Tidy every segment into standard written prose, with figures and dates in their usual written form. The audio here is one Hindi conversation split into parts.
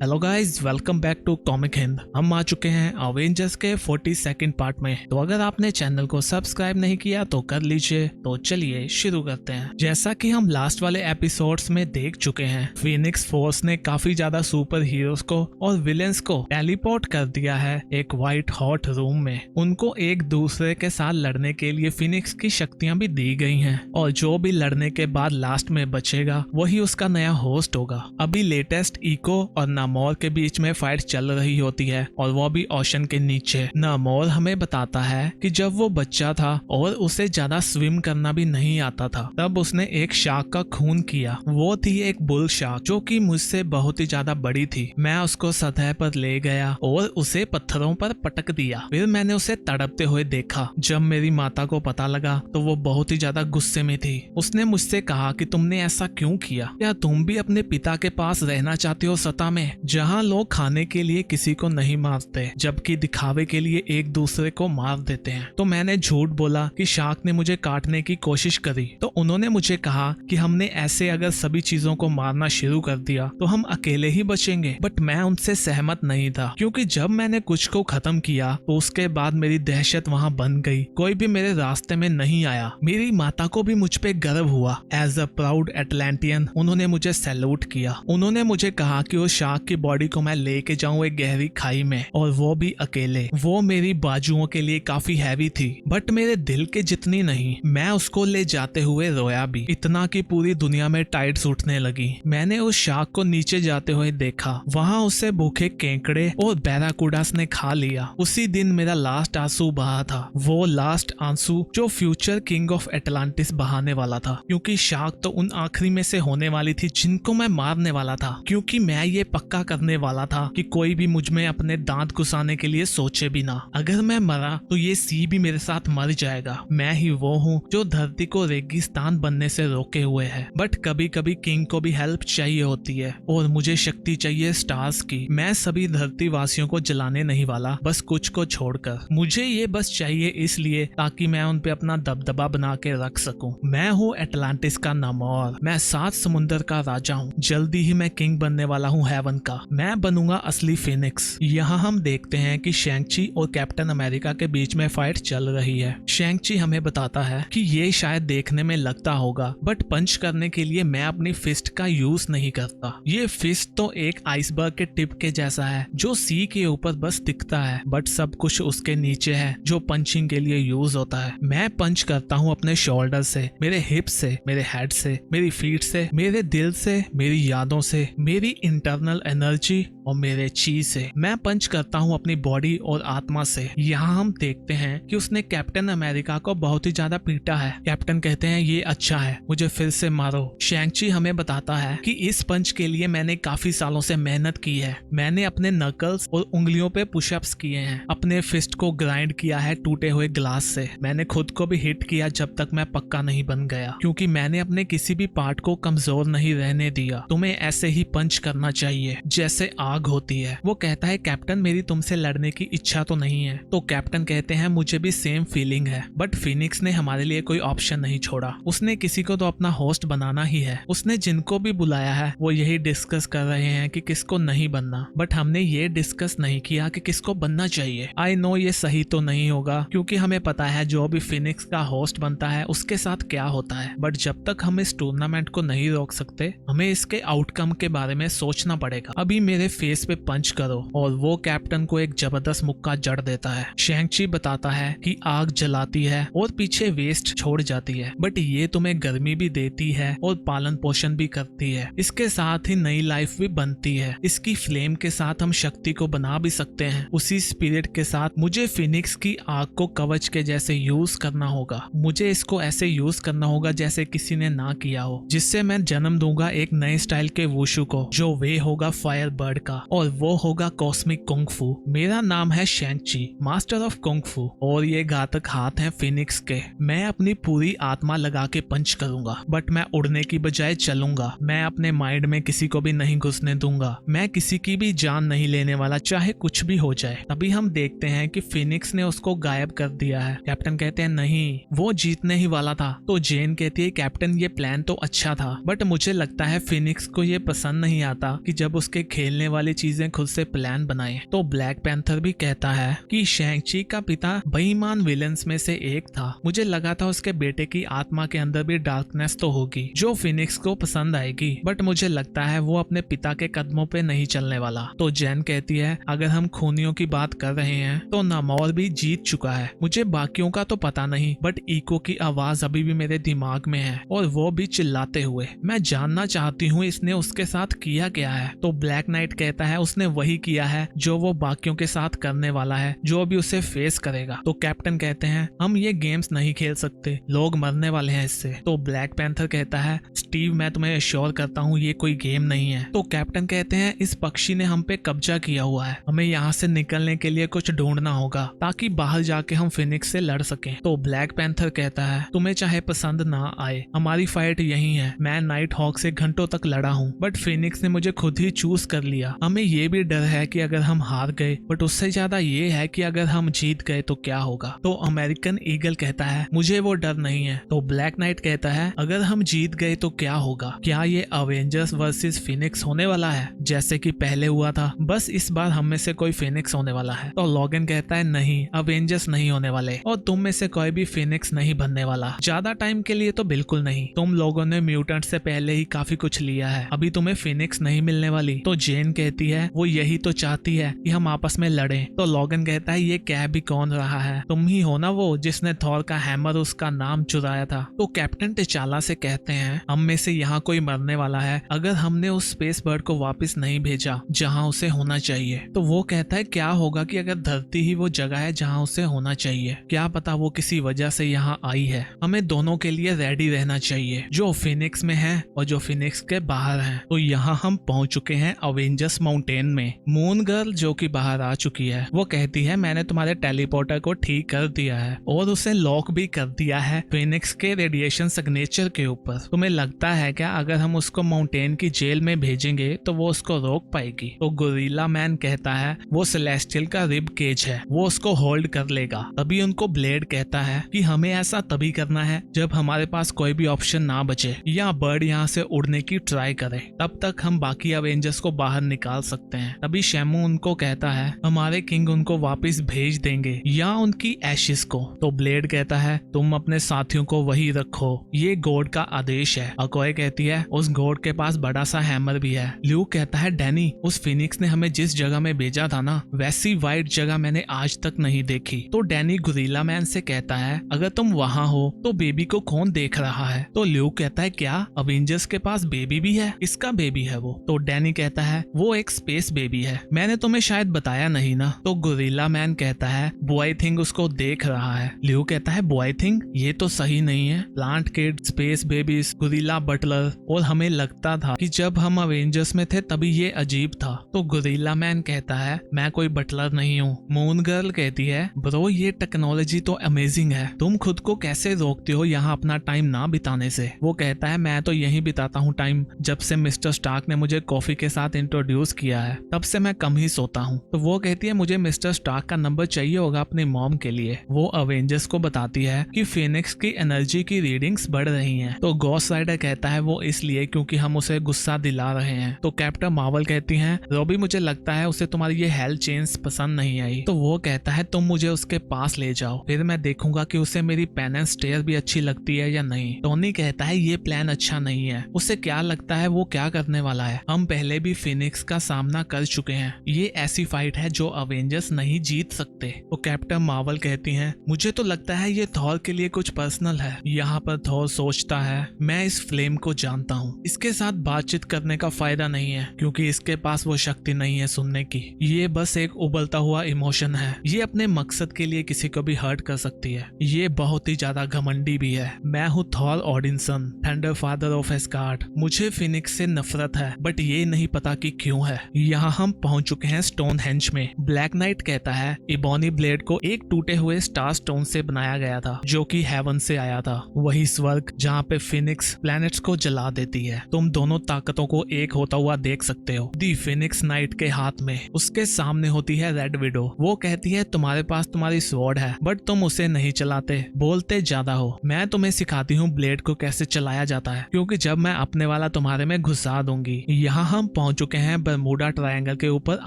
Hello guys, welcome back to comic Hind. हम आ चुके हैं अवेंजर्स के 42nd पार्ट में। तो अगर आपने चैनल को सब्सक्राइब नहीं किया तो कर लीजिए। तो चलिए शुरू करते हैं। जैसा कि हम लास्ट वाले एपिसोड्स में देख चुके हैं, फीनिक्स फोर्स ने काफी ज्यादा सुपर हीरोज को और विलेंस को टेलीपोर्ट कर दिया है एक व्हाइट हॉट रूम में। उनको एक दूसरे के साथ लड़ने के लिए फीनिक्स की शक्तियां भी दी गई हैं और जो भी लड़ने के बाद लास्ट में बचेगा वही उसका नया होस्ट होगा। अभी लेटेस्ट इको और नामोर के बीच में फाइट चल रही होती है और वो भी ओशन के नीचे। नामोर हमें बताता है कि जब वो बच्चा था और उसे ज्यादा स्विम करना भी नहीं आता था, तब उसने एक शार्क का खून किया। वो थी एक बुल शार्क जो कि मुझसे बहुत ही ज्यादा बड़ी थी। मैं उसको सतह पर ले गया और उसे पत्थरों पर पटक दिया। फिर मैंने उसे तड़पते हुए देखा। जब मेरी माता को पता लगा तो वो बहुत ही ज्यादा गुस्से में थी। उसने मुझसे कहा कि तुमने ऐसा क्यों किया? क्या तुम भी अपने पिता के पास रहना चाहते हो सतह में, जहाँ लोग खाने के लिए किसी को नहीं मारते जबकि दिखावे के लिए एक दूसरे को मार देते हैं? तो मैंने झूठ बोला कि शार्क ने मुझे काटने की कोशिश करी। तो उन्होंने मुझे कहा कि हमने ऐसे अगर सभी चीजों को मारना शुरू कर दिया तो हम अकेले ही बचेंगे। बट मैं उनसे सहमत नहीं था, क्योंकि जब मैंने कुछ को खत्म किया तो उसके बाद मेरी दहशत वहाँ बन गई। कोई भी मेरे रास्ते में नहीं आया। मेरी माता को भी मुझ पे गर्व हुआ। एज अ प्राउड एटलांटियन उन्होंने मुझे सैल्यूट किया। उन्होंने मुझे कहा कि उस शार्क की बॉडी को मैं लेके जाऊं एक गहरी खाई में, और वो भी अकेले। वो मेरी बाजुओं के लिए काफी हैवी थी बट मेरे दिल के जितनी नहीं। मैं उसको ले जाते हुए रोया भी, इतना कि पूरी दुनिया में टाइड्स उठने लगी। मैंने उस शार्क को नीचे जाते हुए देखा। वहाँ उसे भूखे केकड़े और बैराकूडास ने खा लिया। उसी दिन मेरा लास्ट आंसू बहा था, वो लास्ट आंसू जो फ्यूचर किंग ऑफ एटलांटिस बहाने वाला था, क्योंकि शार्क तो उन आखिरी में से होने वाली थी जिनको मैं मारने वाला था। क्योंकि मैं ये पक्का करने वाला था कि कोई भी मुझ में अपने दांत घुसाने के लिए सोचे भी ना। अगर मैं मरा तो ये सी भी मेरे साथ मर जाएगा। मैं ही वो हूँ जो धरती को रेगिस्तान बनने से रोके हुए है। बट कभी कभी किंग को भी हेल्प चाहिए होती है और मुझे शक्ति चाहिए स्टार्स की। मैं सभी धरती वासियों को जलाने नहीं वाला, बस कुछ को छोड़कर। मुझे ये बस चाहिए इसलिए ताकि मैं उन पे अपना दबदबा बना के रख सकूं। मैं हूँ एटलांटिस का नामोर। मैं 7 समुंदर का राजा हूँ। जल्दी ही मैं किंग बनने वाला हूँ हेवन का। मैं बनूंगा असली फिनिक्स। यहाँ हम देखते हैं कि शैंग-ची और कैप्टन अमेरिका के बीच में फाइट चल रही है। शैंग-ची हमें बताता है कि ये शायद देखने में लगता होगा, बट पंच करने के लिए मैं अपनी फिस्ट का यूज नहीं करता। ये फिस्ट तो एक आइसबर्ग के टिप के जैसा है जो सी के ऊपर बस दिखता है, बट सब कुछ उसके नीचे है जो पंचिंग के लिए यूज होता है। मैं पंच करता हूँ अपने शोल्डर से, मेरे हिप से, मेरे हेड से, मेरी फीट से, मेरे दिल से, मेरी यादों से, मेरी इंटरनल एनर्जी और मेरे ची से। मैं पंच करता हूँ अपनी बॉडी और आत्मा से। यहाँ हम देखते हैं कि उसने कैप्टन अमेरिका को बहुत ही ज्यादा पीटा है। कैप्टन कहते हैं ये अच्छा है, मुझे फिर से मारो। शैंग-ची हमें बताता है कि इस पंच के लिए मैंने काफी सालों से मेहनत की है। मैंने अपने नकल्स और उंगलियों पे पुशअप्स किए हैं, अपने फिस्ट को ग्राइंड किया है टूटे हुए ग्लास से। मैंने खुद को भी हिट किया जब तक मैं पक्का नहीं बन गया, क्योंकि मैंने अपने किसी भी पार्ट को कमजोर नहीं रहने दिया। तुम्हें ऐसे ही पंच करना चाहिए जैसे आग होती है। वो कहता है कैप्टन मेरी तुमसे लड़ने की इच्छा तो नहीं है। तो कैप्टन कहते हैं मुझे भी सेम फीलिंग है, बट फिनिक्स ने हमारे लिए कोई ऑप्शन नहीं छोड़ा। उसने किसी को तो अपना होस्ट बनाना ही है। उसने जिनको भी बुलाया है वो यही डिस्कस कर रहे हैं कि किसको नहीं बनना, बट हमने ये डिस्कस नहीं किया कि किसको बनना चाहिए। आई नो ये सही तो नहीं होगा, क्योंकि हमें पता है जो भी फिनिक्स का होस्ट बनता है उसके साथ क्या होता है। बट जब तक हम इस टूर्नामेंट को नहीं रोक सकते, हमें इसके आउटकम के बारे में सोचना पड़ेगा। अभी मेरे फेस पे पंच करो। और वो कैप्टन को एक जबरदस्त मुक्का जड़ देता है। शैंग-ची बताता है कि आग जलाती है और पीछे वेस्ट छोड़ जाती है, बट ये तुम्हें गर्मी भी देती है और पालन पोषण भी करती है। इसके साथ ही नई लाइफ भी बनती है। इसकी फ्लेम के साथ हम शक्ति को बना भी सकते हैं। उसी स्पिरिट के साथ मुझे फिनिक्स की आग को कवच के जैसे यूज करना होगा। मुझे इसको ऐसे यूज करना होगा जैसे किसी ने ना किया हो, जिससे मैं जन्म दूंगा एक नए स्टाइल के वुशु को, जो वे होगा फायर बर्ड का और वो होगा कॉस्मिक कुंग फू। मेरा नाम है शैंग-ची, मास्टर ऑफ कुंग फू, और ये घातक हाथ हैं फिनिक्स के। मैं अपनी पूरी आत्मा लगा के पंच करूंगा, बट मैं उड़ने की बजाय चलूंगा। मैं अपने माइंड में किसी को भी नहीं घुसने दूंगा। मैं किसी की भी जान नहीं लेने वाला, चाहे कुछ भी हो जाए। तभी हम देखते हैं कि फिनिक्स ने उसको गायब कर दिया है। कैप्टन कहते हैं नहीं, वो जीतने ही वाला था। तो जेन कहती है कैप्टन ये प्लान तो अच्छा था, बट मुझे लगता है फिनिक्स को ये पसंद नहीं आता कि जब के खेलने वाली चीजें खुद से प्लान बनाए। तो ब्लैक पैंथर भी कहता है कि शैंग-ची का पिता बेईमान विलेंस में से एक था। मुझे लगा था उसके बेटे की आत्मा के अंदर भी डार्कनेस तो होगी जो फिनिक्स को पसंद आएगी, बट मुझे लगता है वो अपने पिता के कदमों पे नहीं चलने वाला। तो जैन कहती है अगर हम खूनियों की बात कर रहे हैं तो नामोर भी जीत चुका है। मुझे बाकियों का तो पता नहीं, बट इको की आवाज अभी भी मेरे दिमाग में है और वो भी चिल्लाते हुए। मैं जानना चाहती हूँ इसने उसके साथ किया क्या है। तो ब्लैक नाइट कहता है उसने वही किया है जो वो बाकियों के साथ करने वाला है, जो अभी उसे फेस करेगा। तो कैप्टन कहते हैं हम ये गेम्स नहीं खेल सकते, लोग मरने वाले हैं इससे। तो ब्लैक पैंथर कहता है स्टीव मैं तुम्हें एश्योर करता हूँ ये कोई गेम नहीं है। तो कैप्टन कहते हैं इस पक्षी ने हम पे कब्जा किया हुआ है, हमें यहाँ से निकलने के लिए कुछ ढूंढना होगा ताकि बाहर जाके हम फिनिक्स से लड़ सकें। तो ब्लैक पैंथर कहता है तुम्हें चाहे पसंद ना आए हमारी फाइट यही है। मैं नाइट हॉक से घंटों तक लड़ा हूँ बट फिनिक्स ने मुझे खुद ही चूज कर लिया। हमें ये भी डर है कि अगर हम हार गए, बट उससे ज्यादा ये है कि अगर हम जीत गए तो क्या होगा। तो अमेरिकन ईगल कहता है मुझे वो डर नहीं है। तो ब्लैक नाइट कहता है अगर हम जीत गए तो क्या होगा, क्या ये अवेंजर्स वर्सेस फिनिक्स होने वाला है जैसे कि पहले हुआ था, बस इस बार हम में से कोई फिनिक्स होने वाला है। तो लॉगन कहता है नहीं अवेंजर्स नहीं होने वाले और तुम में से कोई भी फिनिक्स नहीं बनने वाला, ज्यादा टाइम के लिए तो बिल्कुल नहीं। तुम लोगों ने म्यूटेंट से पहले ही काफी कुछ लिया है, अभी तुम्हें फिनिक्स नहीं मिलने वाली। तो जेन कहती है वो यही तो चाहती है कि हम आपस में लड़ें। तो लॉगन कहता है ये कह भी कौन रहा है, तुम ही हो ना वो जिसने थॉर का हैमर उसका नाम चुराया था। तो कैप्टन टिचाला से कहते हैं हम में से यहाँ कोई मरने वाला है अगर हमने उस स्पेस बर्ड को वापस नहीं भेजा जहाँ उसे होना चाहिए। तो वो कहता है क्या होगा कि अगर धरती ही वो जगह है जहाँ उसे होना चाहिए, क्या पता वो किसी वजह से यहाँ आई है। हमें दोनों के लिए रेडी रहना चाहिए, जो फिनिक्स में है और जो फिनिक्स के बाहर है। तो यहाँ हम पहुंच चुके हैं अवेंजर्स माउंटेन में। मून गर्ल जो कि बाहर आ चुकी है वो कहती है मैंने तुम्हारे टेलीपोर्टर को ठीक कर दिया है और उसे लॉक भी कर दिया है फिनिक्स के रेडिएशन सिग्नेचर के ऊपर। तुम्हें लगता है क्या अगर हम उसको माउंटेन की जेल में भेजेंगे तो वो उसको रोक पाएगी। तो गोरिल्ला मैन कहता है वो सेलेस्टियल का रिब केज है, वो उसको होल्ड कर लेगा। तभी उनको ब्लेड कहता है कि हमें ऐसा तभी करना है जब हमारे पास कोई भी ऑप्शन ना बचे या बर्ड यहाँ से उड़ने की ट्राई करे, तब तक हम बाकी अवेंजर्स को बाहर निकाल सकते हैं। तभी शैमू उनको कहता है हमारे किंग उनको वापस भेज देंगे या उनकी एशिस को। तो ब्लेड कहता है तुम अपने साथियों को वही रखो, ये गॉड का आदेश है। अकोय कहती है उस गॉड के पास बड़ा सा हैमर भी है। ल्यूक कहता है डैनी उस फिनिक्स ने हमें जिस जगह में भेजा था ना वैसी वाइट जगह मैंने आज तक नहीं देखी। तो डैनी गोरिल्ला मैन से कहता है अगर तुम वहाँ हो तो बेबी को कौन देख रहा है। तो ल्यूक कहता है क्या अवेंजर्स के पास बेबी भी है, इसका बेबी है वो। तो डैनी कहता है वो एक स्पेस बेबी है, मैंने तुम्हें शायद बताया नहीं ना। तो गोरिल्ला मैन कहता है बॉय थिंग उसको देख रहा है। ल्यूक कहता है बॉय थिंग ये तो सही नहीं है, plant kid, space babies, gorilla butler, और हमें लगता था कि जब हम अवेंजर्स में थे तभी ये अजीब था। तो गोरिल्ला मैन कहता है मैं कोई बटलर नहीं हूँ। मून गर्ल कहती है ब्रो ये टेक्नोलॉजी तो अमेजिंग है, तुम खुद को कैसे रोकते हो यहाँ अपना टाइम ना बिताने से। वो कहता है मैं तो यही बिताता हूँ टाइम, जब से मिस्टर स्टार्क ने मुझे कॉफी के साथ इंट्रोड्यूस किया है तब से मैं कम ही सोता हूँ। तो वो कहती है मुझे मिस्टर स्टार्क का नंबर चाहिए होगा अपनी मॉम के लिए। वो अवेंजर्स को बताती है कि फिनिक्स की एनर्जी की रीडिंग्स बढ़ रही हैं। तो गॉस्ट राइडर कहता है वो इसलिए क्योंकि हम उसे गुस्सा दिला रहे हैं। तो कैप्टन मार्वल कहती हैं रॉबी मुझे लगता है उसे तुम्हारी ये हेल्थ चेंज पसंद नहीं आई। तो वो कहता है तुम मुझे उसके पास ले जाओ, फिर मैं देखूंगा कि उसे मेरी पेन एंड स्टेयर भी अच्छी लगती है या नहीं। टोनी कहता है ये प्लान अच्छा नहीं है, उसे क्या लगता है वो क्या करने वाला है, हम पहले भी फिनिक्स का सामना कर चुके हैं, ये ऐसी फाइट है जो अवेंजर्स नहीं जीत सकते। तो कैप्टन मार्वल कहती हैं मुझे तो लगता है ये थॉर के लिए कुछ पर्सनल है। यहाँ पर थॉर सोचता है मैं इस फ्लेम को जानता हूँ, इसके साथ बातचीत करने का फायदा नहीं है क्योंकि इसके पास वो शक्ति नहीं है सुनने की, ये बस एक उबलता हुआ इमोशन है, ये अपने मकसद के लिए किसी को भी हर्ट कर सकती है, ये बहुत ही ज्यादा घमंडी भी है। मैं हूँ Thor Odinson, thunder father of Asgard, मुझे फिनिक्स से नफरत है बट ये नहीं पता कि क्यों है। यहाँ हम पहुंच चुके हैं स्टोन हेंज में। ब्लैक नाइट कहता है इबोनी ब्लेड को एक टूटे हुए स्टार स्टोन से बनाया गया था जो कि हेवन से आया था, वही स्वर्ग जहाँ पे फिनिक्स प्लैनेट्स को जला देती है। तुम दोनों ताकतों को एक होता हुआ देख सकते हो। दी फिनिक्स नाइट के हाथ में उसके सामने होती है रेड विडो। वो कहती है तुम्हारे पास तुम्हारी स्वॉर्ड है बट तुम उसे नहीं चलाते, बोलते ज्यादा हो, मैं तुम्हें सिखाती हूँ ब्लेड को कैसे चलाया जाता है क्योंकि जब मैं अपने वाला तुम्हारे में घुसा दूंगी। यहाँ हम पहुंच चुके हैं बरमूडा ट्रायंगल के ऊपर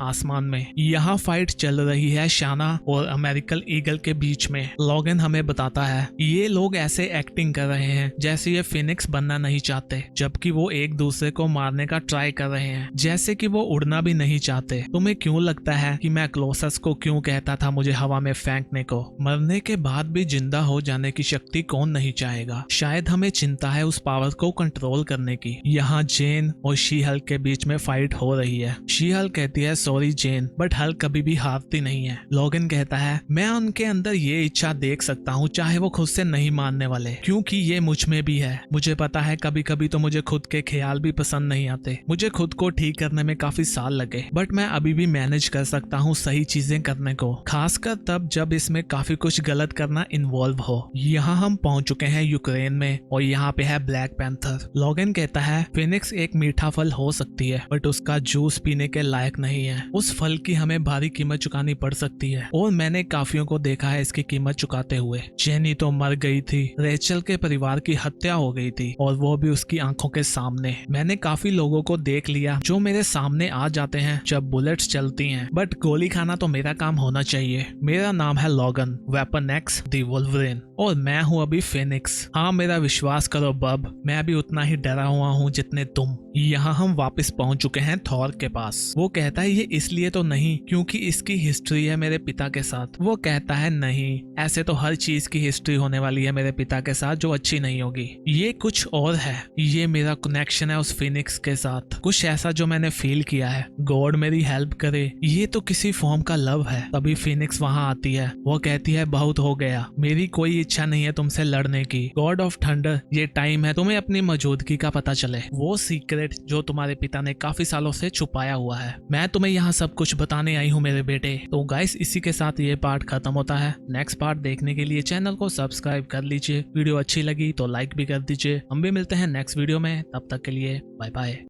आसमान में। यहाँ फाइट चल रही है शाना और अमेरिकन ईगल के बीच में। लॉगन हमें बताता है ये लोग ऐसे एक्टिंग कर रहे हैं जैसे ये फिनिक्स बनना नहीं चाहते, जबकि वो एक दूसरे को मारने का ट्राई कर रहे हैं, जैसे कि वो उड़ना भी नहीं चाहते। तुम्हें क्यों लगता है कि मैं क्लोसस को क्यों कहता था मुझे हवा में फेंकने को? मरने के बाद भी जिंदा हो जाने की शक्ति कौन नहीं चाहेगा। शायद हमें चिंता है उस पावर को कंट्रोल करने की। यहाँ जेन और शी हल्क के बीच में फाइट हो रही है। शी हल्क कहती है सॉरी जेन, बट हल्क कभी भी हारती नहीं है। लॉगन कहता है मैं उनके अंदर ये इच्छा देख सकता हूँ चाहे वो खुद से नहीं मानने वाले, क्योंकि ये मुझ में भी है। मुझे पता है कभी कभी तो मुझे खुद के ख्याल भी पसंद नहीं आते। मुझे खुद को ठीक करने में काफी साल लगे, बट मैं अभी भी मैनेज कर सकता हूँ सही चीजें करने को, खासकर तब जब इसमें काफी कुछ गलत करना इन्वॉल्व हो। यहाँ हम पहुंच चुके हैं यूक्रेन में और यहाँ पे है ब्लैक पैंथर। लॉगन कहता है फिनिक्स एक मीठा फल हो सकती है, बट उसका जूस पीने के लायक नहीं है। उस फल की हमें भारी कीमत चुकानी पड़ सकती है और मैंने काफियों को देखा है इसकी कीमत चुकाते हुए। जेनी तो मर गई थी, रेचल के परिवार की हत्या हो गई थी और वो भी उसकी आंखों के सामने। मैंने काफी लोगों को देख लिया जो मेरे सामने आ जाते हैं जब बुलेट्स चलती हैं, बट गोली खाना तो मेरा काम होना चाहिए। मेरा नाम है logon, weapon x the Wolverine, और मैं हूँ अभी फिनिक्स। हाँ मेरा विश्वास करो बब, मैं अभी उतना ही डरा हुआ हूँ जितने तुम। यहाँ हम वापस पहुंच चुके हैं थॉर के पास। वो कहता है ये इसलिए तो नहीं क्योंकि इसकी हिस्ट्री है मेरे पिता के साथ। वो कहता है नहीं, ऐसे तो हर चीज की हिस्ट्री होने वाली है मेरे पिता के साथ जो अच्छी नहीं होगी। ये कुछ और है, ये मेरा कनेक्शन है उस फिनिक्स के साथ, कुछ ऐसा जो मैंने फील किया है। गॉड मेरी हेल्प करे, ये तो किसी फॉर्म का लव है। तभी फिनिक्स वहां आती है। वो कहती है बहुत हो गया, मेरी कोई इच्छा नहीं है तुमसे लड़ने की। गॉड ऑफ थंडर, ये टाइम है तुम्हें अपनी मौजूदगी का पता चले, वो सीक्रेट जो तुम्हारे पिता ने काफी सालों से छुपाया हुआ है। मैं तुम्हें यहाँ सब कुछ बताने आई हूँ मेरे बेटे। तो गाइस इसी के साथ ये पार्ट खत्म होता है। नेक्स्ट पार्ट देखने के लिए चैनल को सब्सक्राइब कर लीजिए। वीडियो अच्छी लगी तो लाइक भी कर दीजिए। हम भी मिलते हैं नेक्स्ट वीडियो में, तब तक के लिए बाय बाय।